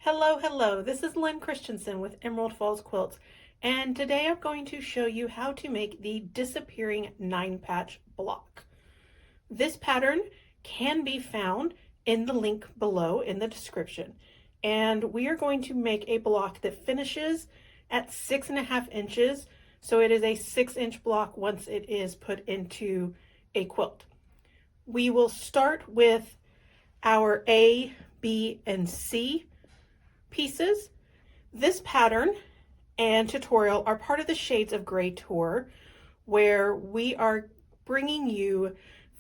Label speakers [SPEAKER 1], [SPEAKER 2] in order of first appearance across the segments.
[SPEAKER 1] Hello, this is Lynn Christensen with Emerald Falls Quilts, and today I'm going to show you how to make the disappearing 9-patch block. This pattern can be found in the link below in the description, and we are going to make a block that finishes at 6.5 inches, so it is a 6-inch block once it is put into a quilt. We will start with our A, B, and C pieces. This pattern and tutorial are part of the Shades of Gray tour, where we are bringing you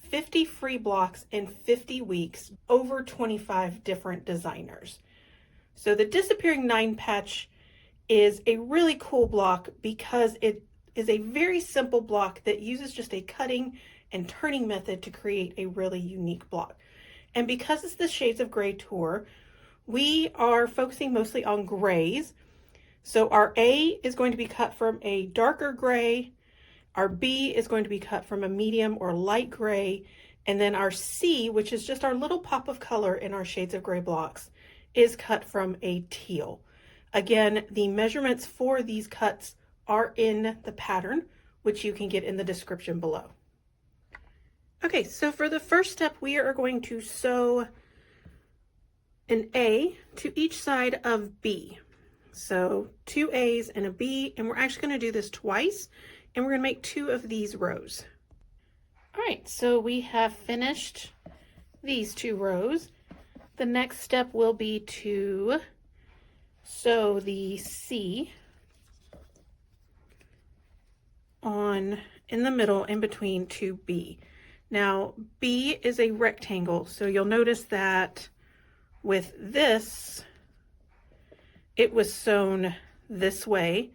[SPEAKER 1] 50 free blocks in 50 weeks, over 25 different designers. So the Disappearing 9-patch is a really cool block because it is a very simple block that uses just a cutting and turning method to create a really unique block. And because it's the Shades of Gray tour, we are focusing mostly on grays. So our A is going to be cut from a darker gray, our B is going to be cut from a medium or light gray, and then our C, which is just our little pop of color in our Shades of Gray blocks, is cut from a teal. Again, the measurements for these cuts are in the pattern, which you can get in the description below. Okay, so for the first step, we are going to sew an A to each side of B. So 2 A's and a B, and we're actually going to do this twice, and we're going to make 2 of these rows. All right, so we have finished these 2 rows. The next step will be to sew the C on in the middle in between 2B. Now B is a rectangle, so you'll notice that with this, it was sewn this way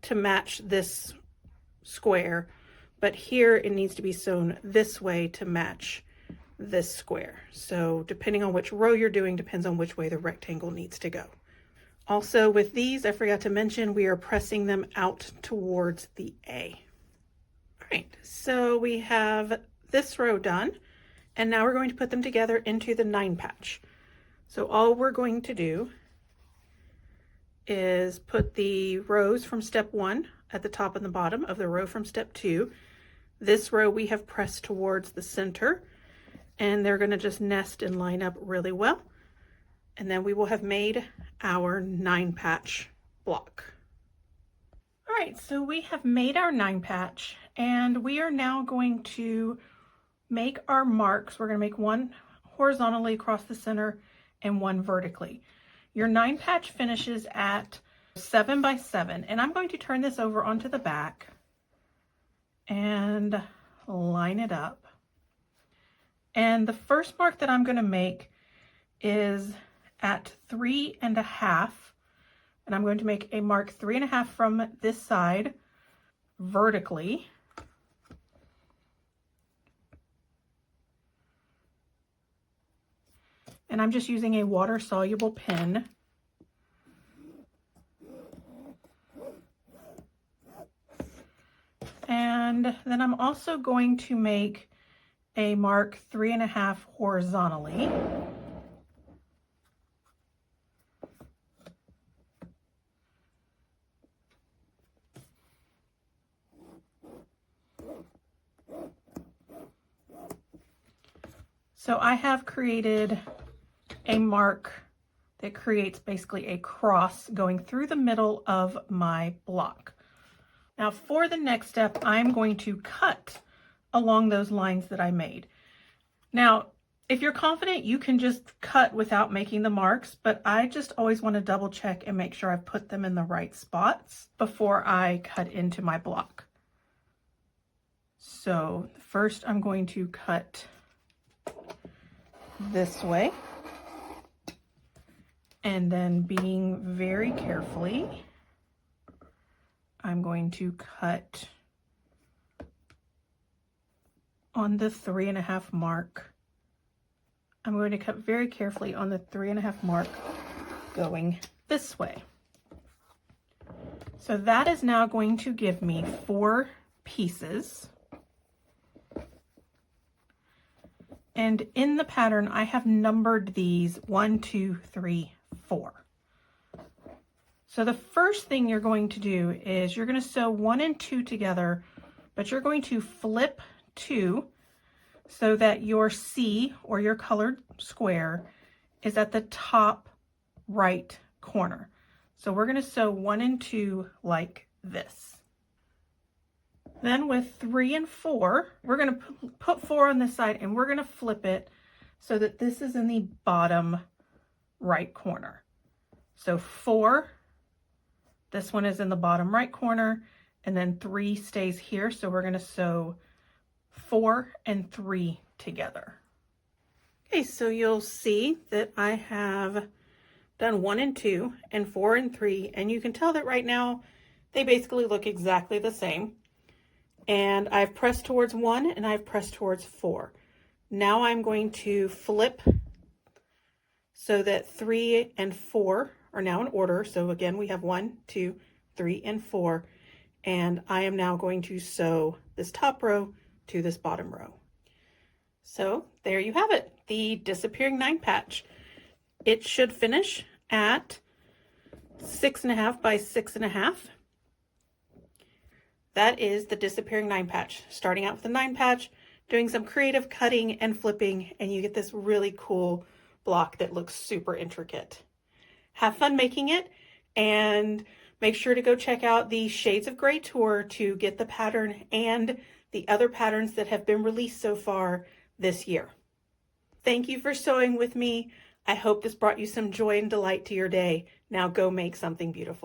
[SPEAKER 1] to match this square, but here it needs to be sewn this way to match this square. So depending on which row you're doing depends on which way the rectangle needs to go. Also with these, I forgot to mention, we are pressing them out towards the A. All right, so we have this row done, and now we're going to put them together into the 9-patch. So all we're going to do is put the rows from step 1 at the top and the bottom of the row from step 2. This row we have pressed towards the center, and they're going to just nest and line up really well. And then we will have made our 9-patch block. All right, so we have made our 9-patch, and we are now going to make our marks. We're going to make one horizontally across the center and one vertically. Your 9-patch finishes at 7 by 7, and I'm going to turn this over onto the back and line it up. And the first mark that I'm going to make is at 3.5, and I'm going to make a mark 3.5 from this side vertically. And I'm just using a water-soluble pen. And then I'm also going to make a mark 3.5 horizontally. So I have created a mark that creates basically a cross going through the middle of my block. Now for the next step, I'm going to cut along those lines that I made. Now, if you're confident, you can just cut without making the marks, but I just always want to double check and make sure I've put them in the right spots before I cut into my block. So first I'm going to cut this way, and then being very carefully, I'm going to cut on the 3.5 mark. I'm going to cut very carefully on the 3.5 mark going this way. So that is now going to give me 4 pieces. And in the pattern, I have numbered these 1, 2, 3, 4. So the first thing you're going to do is you're going to sew 1 and 2 together, but you're going to flip 2 so that your C, or your colored square, is at the top right corner. So we're going to sew 1 and 2 like this. Then with 3 and 4, we're going to put 4 on this side and we're going to flip it so that this is in the bottom right corner. So 4, this one is in the bottom right corner, and then 3 stays here. So we're going to sew 4 and 3 together. Okay, so you'll see that I have done 1 and 2 and 4 and 3, and you can tell that right now they basically look exactly the same. And I've pressed towards 1 and I've pressed towards 4. Now I'm going to flip so that 3 and 4 are now in order. So again, we have 1, 2, 3, and 4. And I am now going to sew this top row to this bottom row. So there you have it, the disappearing 9 patch. It should finish at 6.5 by 6.5. That is the disappearing 9 patch. Starting out with the 9 patch, doing some creative cutting and flipping, and you get this really cool block that looks super intricate. Have fun making it, and make sure to go check out the Shades of Grey tour to get the pattern and the other patterns that have been released so far this year. Thank you for sewing with me. I hope this brought you some joy and delight to your day. Now go make something beautiful.